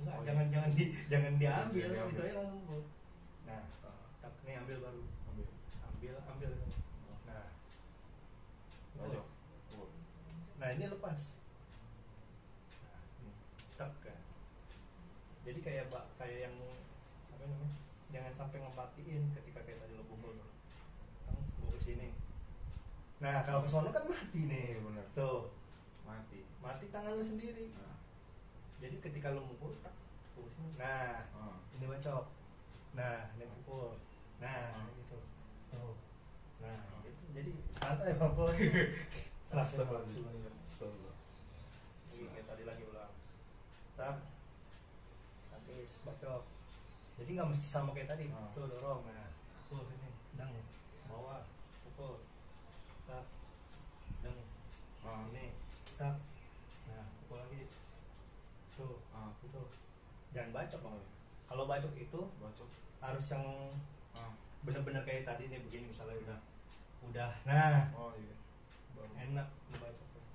Enggak, Oh, jangan iya. jangan diambil, Jangan diambil. itu aja langsung pukul. Nah, tak nih ambil baru. Ambil. Nah, Ayo. nah ini lepas. Nah, ini tak kan. Jadi kayak yang apa namanya? Jangan sampai ngepatiin ketika kayak tadi lo pukul. Tang, gua ke sini. Nah, kalau ke sono kan mati nih. Iya, benar. Tuh, Mati tangan lu sendiri. nah. Jadi ketika lo mukul tak pukul sini. Nah, ini bacok. Nah, ini pukul. Nah, gitu. Tuh. Nah, gitu. Jadi santai pukul. Astagfirullah. Kayak tadi lagi ulang. Tak. Nanti bacok. Jadi nggak mesti sama kayak tadi. Tuh dorong. Nah, pukul ini. Dang. Bawah. Pukul. Tak. Dang. Ini. Tak. Nah, pukul lagi. Tuh. Itu. Jangan bacok bang. Kalau bacok itu harus yang bener-bener kayak tadi nih begini misalnya udah. Nah. Iya. Baru. Enak ngebacok tuh.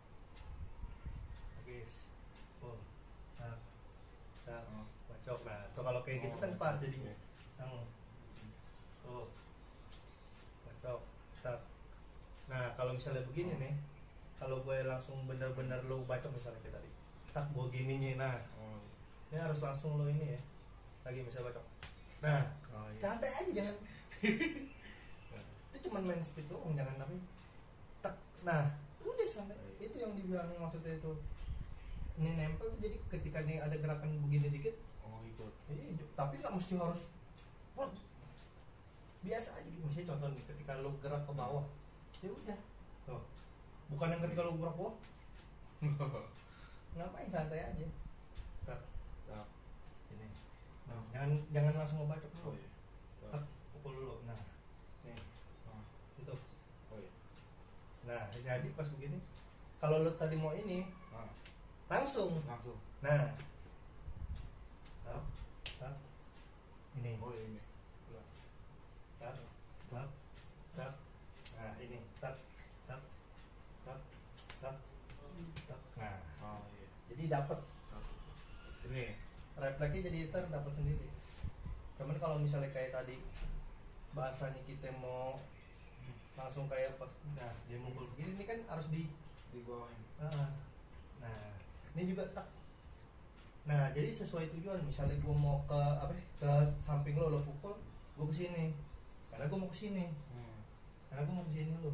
Guys. Oh. Tak. Bacok. Nah, tuh kalau kayak gitu kan pas jadinya. Tuh. Bacok. Tak. Nah, kalau misalnya begini nih, kalau gue langsung bener-bener lo bacok misalnya kayak tadi. Tak gue gininya. Nah. Ini harus langsung lo ini ya. Lagi misalnya bacok. Nah, santai aja jangan. Itu cuma main speed doang, jangan tapi tak. Nah, udah sampai itu yang dibilang maksudnya itu ini nempel tuh, jadi ketika nih ada gerakan begini dikit ikut. Iya, tapi nggak mesti harus biasa aja gitu. Misalnya contoh nih, ketika lo gerak ke bawah ya udah tuh, bukan yang ketika lo gerak ke bawah ngapain, santai aja tak. Ini nah, jangan langsung ngebacok dulu. Tak, pukul dulu. Nah nih itu. Nah, jadi pas begini kalau lo tadi mau ini langsung. Nah, tak. Ini. Ini. Tak. Nah, ini tak. Nah, jadi dapat. Ini Refleksnya jadi dapat sendiri. Cuman kalau misalnya kayak tadi bahasanya kita mau langsung kayak pas dia mukul begini, ini kan harus di bawahin. Nah, ini juga tak. Nah, jadi sesuai tujuan. Misalnya gue mau ke samping lo pukul, gue ke sini. Karena gue mau ke sini. Karena gue mau ke sini lo.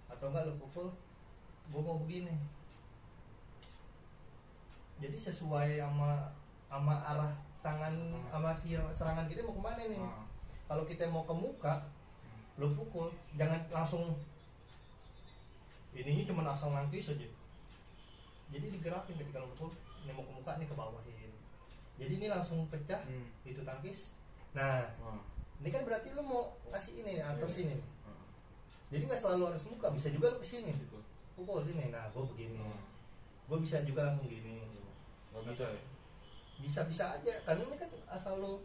Atau enggak lo pukul, gue mau begini. Jadi sesuai sama arah tangan sama serangan kita mau kemana nih. Kalau kita mau ke muka, lo pukul, jangan langsung ininya cuma asal nangkis aja. Jadi digerakin ketika lo pukul, ini mau ke muka, ini ke bawahin. Jadi ini langsung pecah, itu tangkis. Nah, ini kan berarti lo mau ngasih ini atau sini. Jadi nggak selalu harus muka, bisa juga lo kesini, pukul sini. Nah, gue begini, gue bisa juga langsung gini. Nggak bisa ya? Bisa aja, karena ini kan asal lo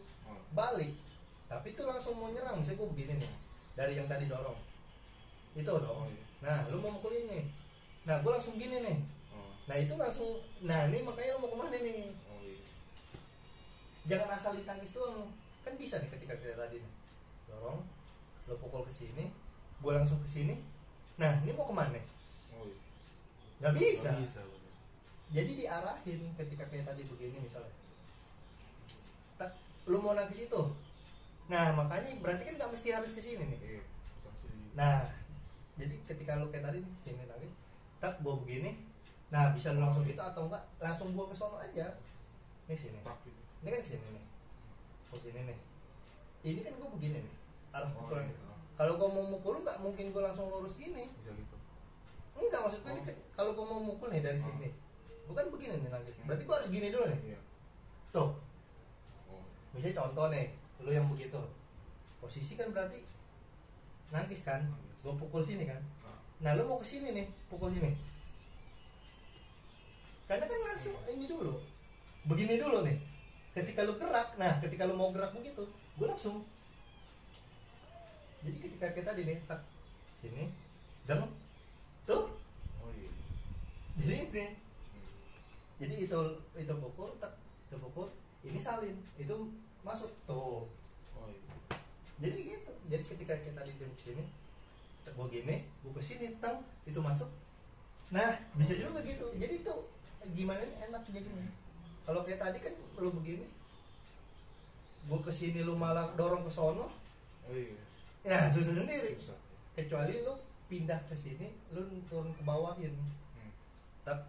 balik, tapi itu langsung mau nyerang. Misalnya gue begini nih, dari yang tadi dorong, itu dong. Nah, lo mau mukul ini, nah gue langsung gini nih. Nah itu langsung, nah ini makanya lo mau kemana nih? Jangan asal ditangkis doang. Kan bisa nih ketika kita tadi nih dorong, lo pukul ke sini, gue langsung ke sini. Nah ini mau kemana? Nggak bisa. Jadi diarahin ketika kayak tadi begini misalnya. Lo mau nangkis itu. Nah makanya berarti kan nggak mesti harus ke sini nih. Nah jadi ketika lo kayak tadi nih sini nangkis, tak gue begini. Nah bisa lo langsung gitu atau enggak langsung buang ke sono aja. Nih sini. Ini kan sini nih. Oh sini nih. Ini kan gue begini nih. Arah pukulan. Kalau gue mau mukul nggak mungkin gue langsung lurus gini. Enggak, maksudnya ini kalau gue mau mukul nih dari sini, bukan begini nih nangkis. Berarti gue harus gini dulu nih. Tuh. Misalnya contoh nih, lu yang begitu. Posisi kan berarti nangkis kan? Gue pukul sini kan? Nah, lu mau ke sini nih, pukul sini. Karena kan langsung ini dulu. Begini dulu nih. Ketika lu gerak, nah ketika lu mau gerak begitu, gue langsung. Jadi ketika kita tadi nih, tak sini, deng, tuh. Jadi ini. Jadi itu pukul, tak, itu pukul. ini salin, itu masuk tuh. Oh iya. Jadi gitu. Jadi ketika kita di sini, gue gini, gue kesini, tang, itu masuk. Nah, bisa juga gitu. Jadi itu gimana nih enak jadinya. Kalau kayak tadi kan lu begini, gue kesini lu malah dorong ke sono. Oh iya. Nah, susah sendiri. Susah. Kecuali lu pindah ke sini, lu turun ke bawahin. Tak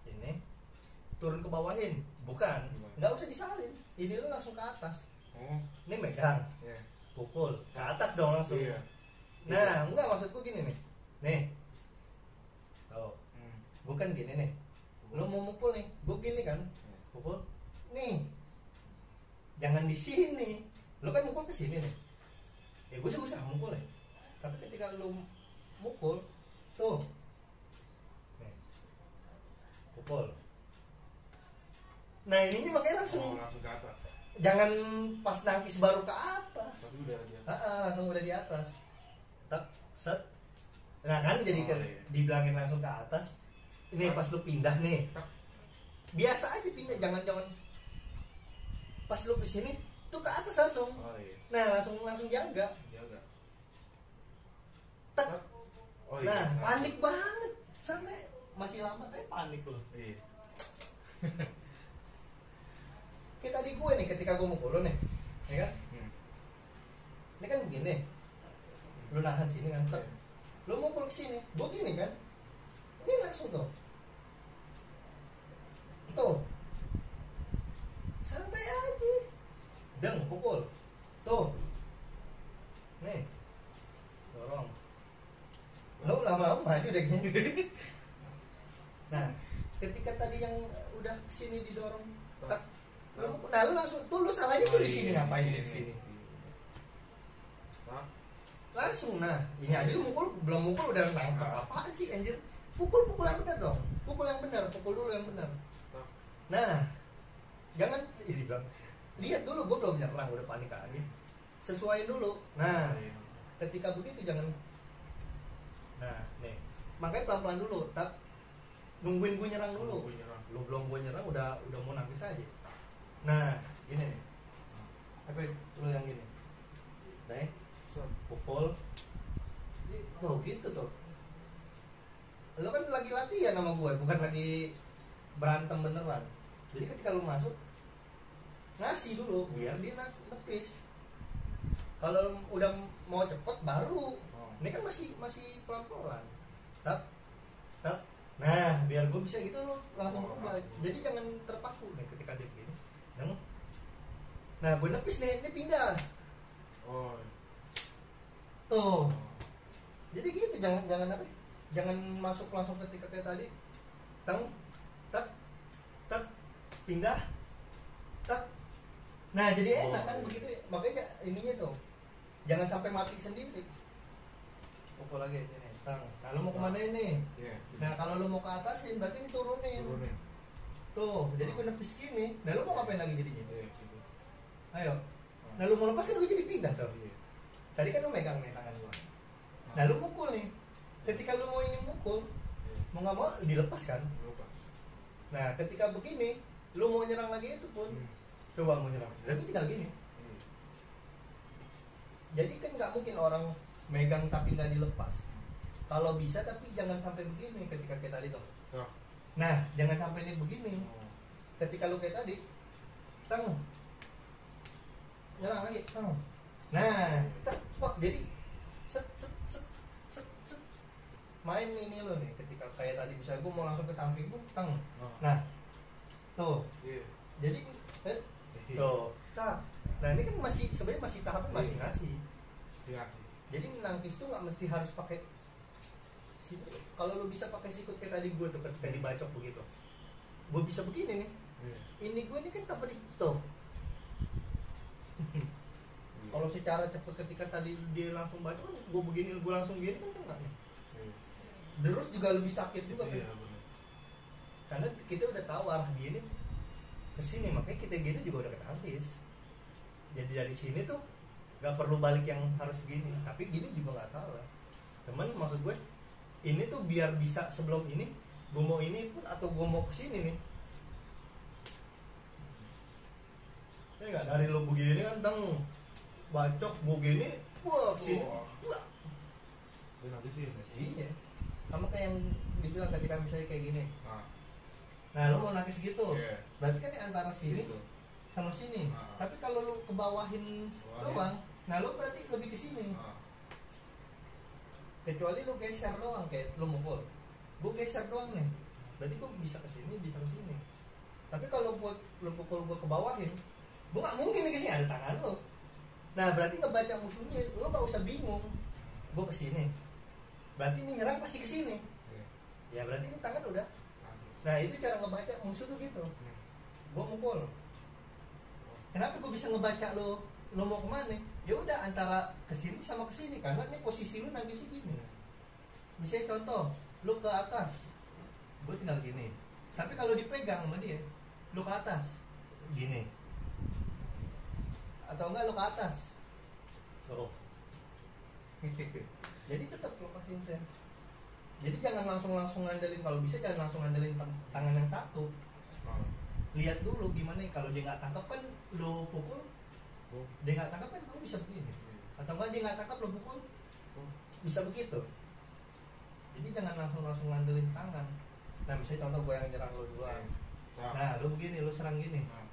ini turun ke bawahin, bukan. Nggak usah disalin. Ini lu langsung ke atas. Oh. Ini megang, Iya. pukul ke atas dong langsung. Iya. Nah, enggak maksudku gini nih. Nih. Tuh, bukan gini nih. Lu mau mukul nih, gue gini kan. Pukul. Nih. Jangan di sini. Lu kan mukul ke sini nih. Ya gue sih usah mukul ya. Tapi ketika lu mukul, tuh. Nih. Pukul. Nah, ini makanya langsung langsung ke atas. jangan pas nangkis baru ke atas. Tapi udah dia. Langsung udah di atas. Tak, set. Nah kan jadi iya. dibilangin langsung ke atas. Ini pas lu pindah nih. Biasa aja pindah, jangan pas lu kesini tuh ke atas langsung. Oh iya. Nah langsung jaga. Jaga. Tak. Oh iya. Nah panik banget. Sampai masih lama tapi panik loh. Iya. Kayak tadi gue nih ketika gue mukul lu nih, ya kan? Ini kan begini. Lu nahan sini kan, tak. Lu mukul ke sini, gue gini kan? Ini langsung tuh. Tuh. Santai aja. Deng, pukul. Tuh. Nih. Dorong. Lu lama-lama maju deh kayaknya. Nah, ketika tadi yang udah kesini didorong, tak. Nah, lu langsung tuh lu salahnya tuh di sini ngapain di sini? Langsung nah, ini aja lu mukul belum mukul udah nangkep apaan sih anjir? Pukul yang benar dong. Pukul yang benar, pukul dulu yang benar. Nah, jangan ini bilang. Lihat dulu gue belum nyerang udah panik aja. Sesuaiin dulu. Nah, ketika begitu jangan. Nah, nih. Makanya pelan-pelan dulu, tak nungguin gue nyerang dulu. Lu belum gue nyerang udah mau nangis aja. Nah, gini nih. Apa lu yang gini? Nih, pukul. Tuh gitu tuh. Lu kan lagi latihan sama gue, bukan lagi berantem beneran. Jadi ketika lu masuk ngasih dulu biar dia nepis. Kalau udah mau cepet baru. Ini kan masih pelan-pelan. Tak. Nah, biar gue bisa gitu lu langsung berubah. Jadi jangan terpaku nih ketika dia begini. Nah, gue nepis nih, ini pindah. Oh. Tuh. Jadi gitu, jangan apa? Jangan masuk langsung ketika kayak tadi. Tak, pindah. Tak. Nah, jadi enak kan begitu. Makanya ininya tuh. Jangan sampai mati sendiri. Pukul lagi ini, tang. Nah, lu mau kemana ini? Nah, kalau lu mau ke atasin, berarti ini turunin. Tuh, jadi gue nepis gini. Nah, lu mau ngapain lagi jadinya? Ayo. Nah, lu mau lepas kan gue jadi pindah tuh. Tadi kan lu megang nih tangan gua. Nah, lu mukul nih. Ketika lu mau ini mukul, mau nggak mau dilepas kan? Nah, ketika begini, lu mau nyerang lagi itu pun, coba mau nyerang. Berarti tinggal gini. Jadi kan nggak mungkin orang megang tapi nggak dilepas. Kalau bisa tapi jangan sampai begini ketika kayak tadi tuh. Nah, jangan sampai ini begini. Ketika lu kayak tadi, tang, nyerang lagi, tang. Nah, wah jadi set, main ini lo nih. Ketika kayak tadi bisa gue mau langsung ke samping pun, tang. Nah, tuh. Jadi, tuh, tang. Nah ini kan masih sebenarnya masih tahapan masih ngasih. Jadi nangkis tuh nggak mesti harus pakai. Kalau lu bisa pakai sikut kayak tadi gue tuh ketika dibacok begitu, gue bisa begini nih. Ini gue ini kan tanpa itu. Kalau secara cepet ketika tadi dia langsung bacok, gue begini, gue langsung gini kan kena nih. Terus juga lebih sakit juga kan. Karena kita udah tahu arah dia ini kesini, makanya kita gini juga udah ketangkis. Jadi dari sini tuh nggak perlu balik yang harus gini, tapi gini juga nggak salah. Cuman maksud gue ini tuh biar bisa sebelum ini gue mau ini pun atau gue mau kesini nih Ya nggak, dari lo begini kan teng bacok begini, wah kesini, wah. Dan nanti sih. Iya. Sama kayak yang dibilang ketika misalnya kayak gini. Nah, Nah lo mau nangkis gitu, Iya. berarti kan antara sini Situ. sama sini. Ah. Tapi kalau lo kebawahin doang, nah lo berarti lebih ke sini. Nah, Kecuali lo geser doang kayak lo mukul. Gue geser doang nih, berarti gue bisa ke sini, bisa ke sini. Tapi kalau lo pukul gue kebawahin, gue nggak mungkin nih ke sini, ada tangan lo. Nah berarti ngebaca musuhnya, lo nggak usah bingung. Gue ke sini, berarti ini nyerang pasti ke sini. iya. Ya berarti ini tangan udah. Nangkis. Nah itu cara ngebaca musuh tuh gitu. Gue mukul. Kenapa gue bisa ngebaca lo mau kemana? Ya udah antara kesini sama kesini karena ini posisi lo nanti segini. Misalnya contoh, lo ke atas, gue tinggal gini. Tapi kalau dipegang sama dia, lo ke atas, gini. Atau enggak lo ke atas, tuh. Jadi tetap lo kasihin saya. Jadi jangan langsung ngandelin, kalau bisa jangan langsung ngandelin tangan yang satu. Nah, Lihat dulu gimana kalau dia nggak tangkap kan lo pukul, oh, dia nggak tangkap kan lo bisa begini. Atau enggak dia nggak tangkap lo pukul, bisa begitu. Jadi jangan langsung ngandelin tangan. Nah misalnya contoh gue yang nyerang lo duluan. nah, Nah lo begini, lo serang gini. nah,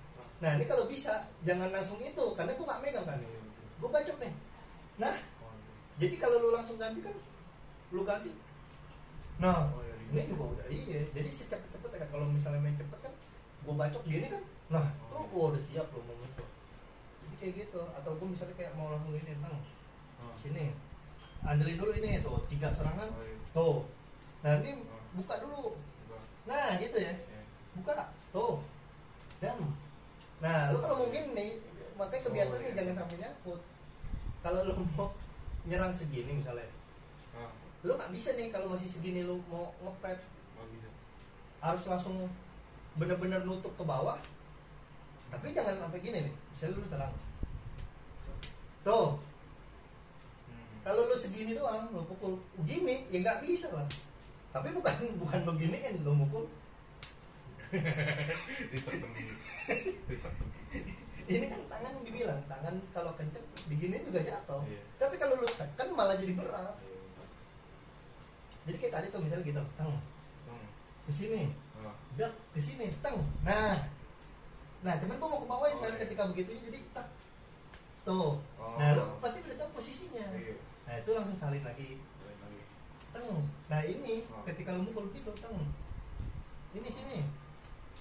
Nah ini kalau bisa jangan langsung itu, karena gue nggak megang kan. Gue bacok nih. Nah oh, iya. jadi kalau lo langsung ganti kan, lo ganti. Nah Oh, iya, ini juga udah iya. Jadi secepet-cepet ya kan. Kalau misalnya main cepet kan, gue bacok gini kan. Nah lo udah siap lo mau muncul. Jadi kayak gitu. Atau gue misalnya kayak mau langsung ini, tang Oh, sini. Andelin dulu ini tuh 3 serangan. oh, iya. Tuh. Nah ini buka dulu. Enggak. Nah gitu ya. Iya. Buka. Tuh. Dan. Nah lu kalau mungkin nih, makanya kebiasaan nih iya. jangan sampai nyangkut. Kalau lu mau nyerang segini misalnya, Nah, lu nggak bisa nih kalau masih segini lu mau ngepret, nggak bisa. harus langsung bener-bener nutup ke bawah. Tapi jangan sampai gini nih. Misalnya lu serang. Tuh. Kalau lu segini doang, lu pukul gini, ya nggak bisa lah. Tapi bukan beginiin lu mukul. Ditetem. Ditetem. Ini kan tangan dibilang, tangan kalau kenceng begini juga jatuh. Iya. Tapi kalau lu tekan malah jadi berat. Iya. Jadi kayak tadi tuh misalnya gitu, teng ke sini, Oh, dak ke sini, teng. Nah cuman gua mau ke bawah Oh, kan iya. ketika begitu jadi tak. Tuh. Oh. Nah, lu pasti udah tahu posisinya. iya. Nah, itu langsung salin lagi. Lain lagi. Teng. Nah, ini Oh. ketika lu mukul gitu, teng. Ini sini.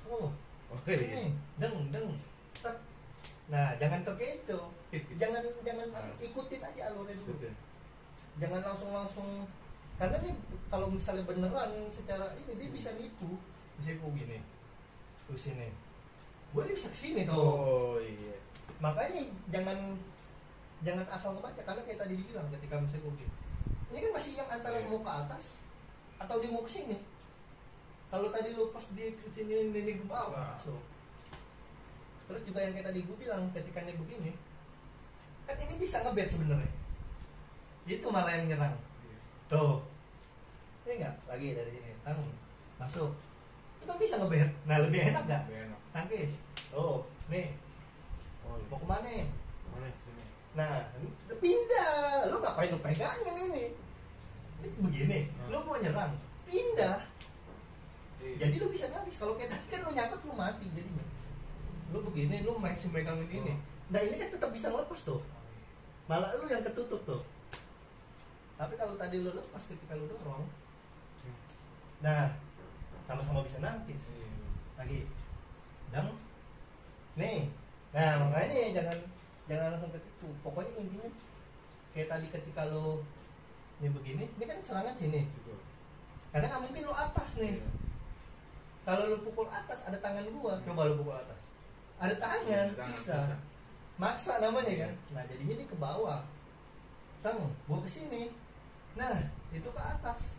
Oh, Oh, iya. sini. Deng. Tak. Nah, jangan terkecoh. Jangan ikutin aja alurnya dulu. Betul. Jangan langsung karena nih kalau misalnya beneran secara ini dia bisa nipu. Bisa nipu gini. Terus sini. Gue dia bisa kesini tuh. Oh, iya. Makanya jangan asal ngebaca karena kayak tadi dibilang ketika misalnya gue gini. Ini kan masih yang antara Iya. mau ke atas atau dia mau ke sini. Kalau tadi lu pas dia ke sini ini ke bawah. So. Terus juga yang kayak tadi gue bilang ketika dia begini. Kan ini bisa ngebet sebenarnya. Itu malah yang nyerang. Iya. Tuh. Ini enggak lagi dari sini. Masuk. Itu kan bisa ngebet. Nah, lebih enak enggak? Lebih enak. Tangkis. Tuh, nih. Oh, iya. Mau kemana? Mana sini? Nah, udah pindah. Lu ngapain lu pegangin ini? Ini begini. Lu mau nyerang, pindah. Iya. Jadi lu bisa nangis. Kalau kayak tadi kan lu nyangkut lu mati jadinya. Lu begini, lu masih megangin ini. Nah, ini kan tetap bisa lepas tuh. Malah lu yang ketutup tuh. Tapi kalau tadi lu lepas ketika lu dorong, nah sama-sama bisa nangkis. Iya. Lagi, dan nih, nah makanya jangan langsung ketipu. Pokoknya intinya kayak tadi ketika lo ini begini, ini kan serangan sini. Betul. Karena nggak mungkin lo atas nih. Iya. Kalau lo pukul atas ada tangan gua, coba lo pukul atas. Ada tangan, Iya, tangan, siksa. siksa. Maksa namanya Iya. kan. Nah jadinya dia ke bawah. Tang, gua ke sini. Nah itu ke atas.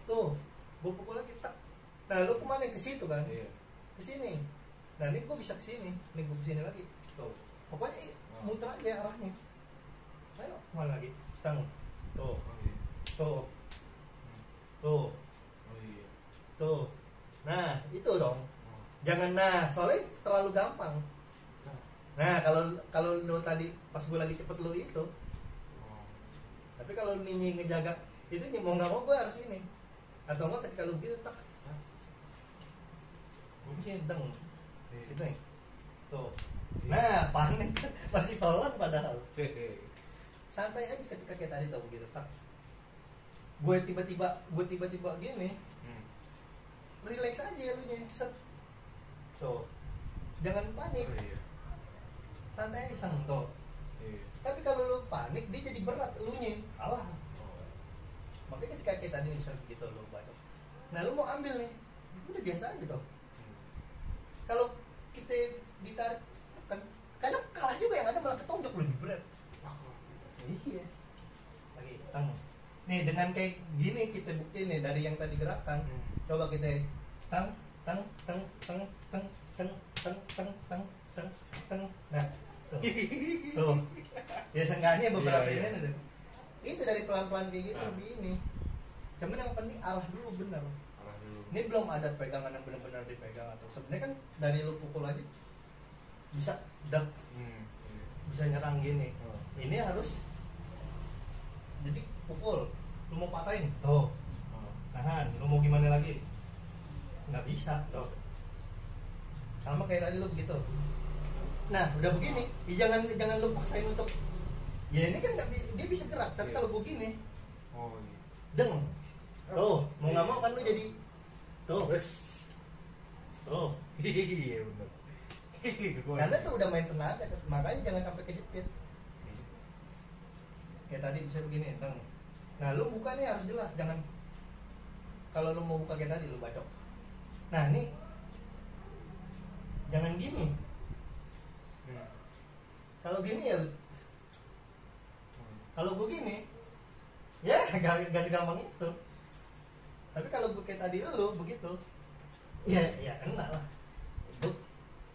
Tuh, gua pukul lagi tak. Nah lo kemana ke situ kan? Iya. Ke sini. Nah ini gue bisa ke sini, ini gue ke sini lagi. Tuh. Pokoknya muter aja arahnya. Ayo, kemana lagi? Tang. Tuh. Oh, iya. Tuh. Tuh. Oh, iya. Tuh. Nah, itu dong. Oh. Jangan soalnya terlalu gampang. Nah kalau lo tadi pas gue lagi cepet lo itu, Oh. tapi kalau Ninyi ngejaga itu mau nggak mau gue harus ini, atau enggak ketika lo gitu tak, gue mesti deng, Iya. gitu nih, tuh. Iya. Nah panik masih pelan padahal. Hehe. Santai aja ketika kayak tadi tau begitu tak. Gue tiba-tiba gini, relax aja lu nya, set. Tuh. Jangan panik, Oh, iya. santai aja sang tuh. Iya. Tapi kalau lu panik dia jadi berat lu nya, kalah. Oh. Makanya ketika kayak tadi misalnya gitu lu baca. Nah, lu mau ambil nih. Udah biasa aja tuh. Kalau kita ditarik kan kadang kalah juga yang ada malah ketonjok lu berat. Iya. Lagi tang. Nih dengan kayak gini kita buktiin nih dari yang tadi gerakan. Coba kita tang tang tang tang tang tang tang tang tang tang tang. Nah, tuh. Tuh. Ya seenggaknya beberapa Iya, iya. ini ada. Itu dari pelan-pelan kayak gitu Ah. lebih ini. Cuman yang penting arah dulu benar. Arah dulu. Ini belum ada pegangan yang benar-benar dipegang atau sebenarnya kan dari lu pukul aja bisa dak Iya. bisa nyerang gini. Oh. Ini harus jadi pukul, lu mau patahin, tuh, Oh. nahan, lu mau gimana lagi, nggak bisa, tuh. Sama kayak tadi lu begitu. Nah, udah begini, ya jangan lu paksain untuk, ya ini kan dia bisa gerak, tapi Iya. kalau begini, Oh, iya. deng, tuh, mau nggak mau kan lu jadi, tuh, Wes. tuh. Iya, benar. Karena tuh udah main tenaga, makanya jangan sampai kejepit. Kayak tadi bisa begini, teng. Nah, lu buka nih harus jelas, jangan kalau lu mau buka kayak tadi lu bacok. Nah, ini jangan gini. Kalau gini ya, kalau begini, ya gak segampang itu. Tapi kalau kayak tadi lu begitu, ya kena lah. Itu,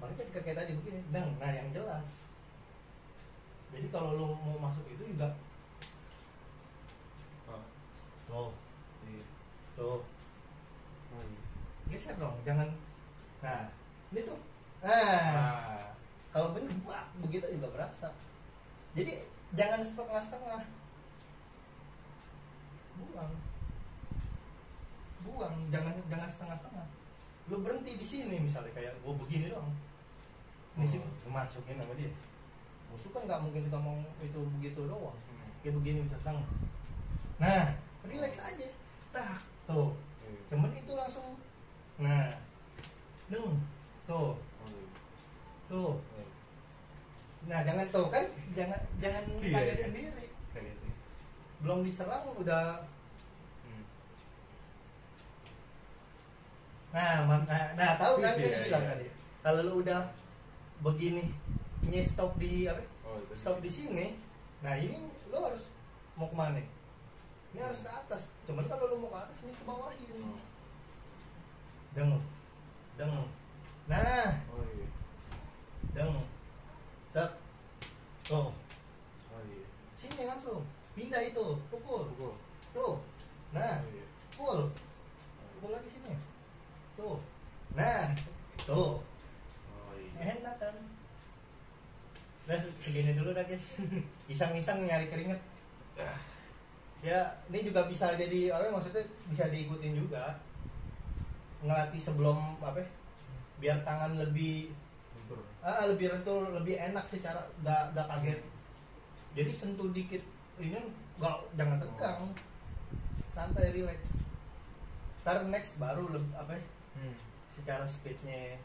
makanya kayak tadi begini, nah yang jelas. Jadi kalau lu mau masuk itu juga, tuh, Iya. tuh, Oh, iya. geser dong, jangan. Nah, ini tuh, Ah. kalau bener wah, begitu juga berasa. Jadi jangan setengah-setengah, buang, jangan setengah-setengah. Lu berhenti di sini misalnya kayak gua begini doang, ini sini masukin sama dia. Musuh kan nggak mungkin ngomong itu begitu doang, kayak begini misalnya. Nah, relax aja, tak, tuh. Iya. Cuman itu langsung, nah, tuh, Oh, iya. tuh. Iya. Nah jangan tuh kan, jangan Iya, kaget iya. sendiri. Kayak gitu. Belum diserang udah. Nah tahu kan Iya, kan bilang iya. tadi. Kalau lu udah begini, stop di apa? Oh, itu. Stop di sini. Nah ini lu harus mau kemana? Ini harus ke atas. Cuman kalau lu mau ke atas ini ke bawahin. Oh. Deng. Nah, Oh, iya. deng. Tek. Tuh. Oh, iya. Sini langsung. Pindah itu, pukul. Pukul. Tuh. Nah, Oh, iya. pukul. Pukul lagi sini. Tuh. Nah, tuh. Oh, iya. Enak kan. Nah, segini dulu dah guys. Iseng-iseng nyari keringet. Ya, ini juga bisa jadi apa maksudnya bisa diikutin juga. Ngelatih sebelum apa? Biar tangan lebih Lentur. lebih rentul, lebih enak secara gak kaget. Jadi sentuh dikit ini jangan tegang. Santai, relax. Ntar next baru apa ya, secara speednya.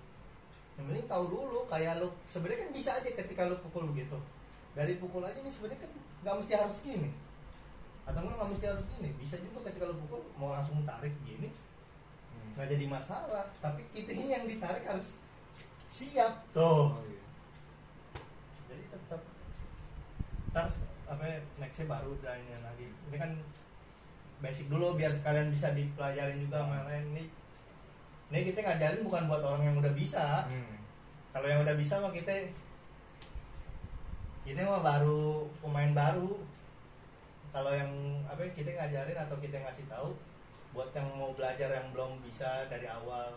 Yang penting tahu dulu kayak lu sebenarnya kan bisa aja ketika lu pukul begitu. Dari pukul aja nih sebenarnya kan nggak mesti harus gini. Atau nggak mesti harus gini. Bisa juga ketika lu pukul mau langsung tarik gini nggak jadi masalah. Tapi kita ini yang ditarik harus siap tuh. Oh, iya. Jadi tetap ntar apa ya, nextnya baru dan ini lagi. Ini kan basic dulu biar kalian bisa dipelajarin juga sama yang lain. Ini kita ngajarin bukan buat orang yang udah bisa. Kalau yang udah bisa mah kita mah baru pemain baru. Kalau yang apa ya, kita ngajarin atau kita ngasih tahu buat yang mau belajar yang belum bisa dari awal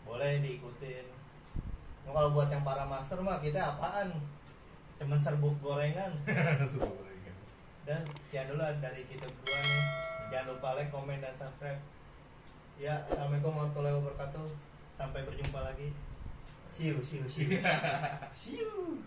boleh diikutin. Kalau buat yang para master mah kita apaan? Cuman serbuk gorengan. Dan sekian dulu dari kita berdua nih. Jangan lupa like, komen, dan subscribe. Ya, assalamualaikum warahmatullahi wabarakatuh. Sampai berjumpa lagi. See you. See you.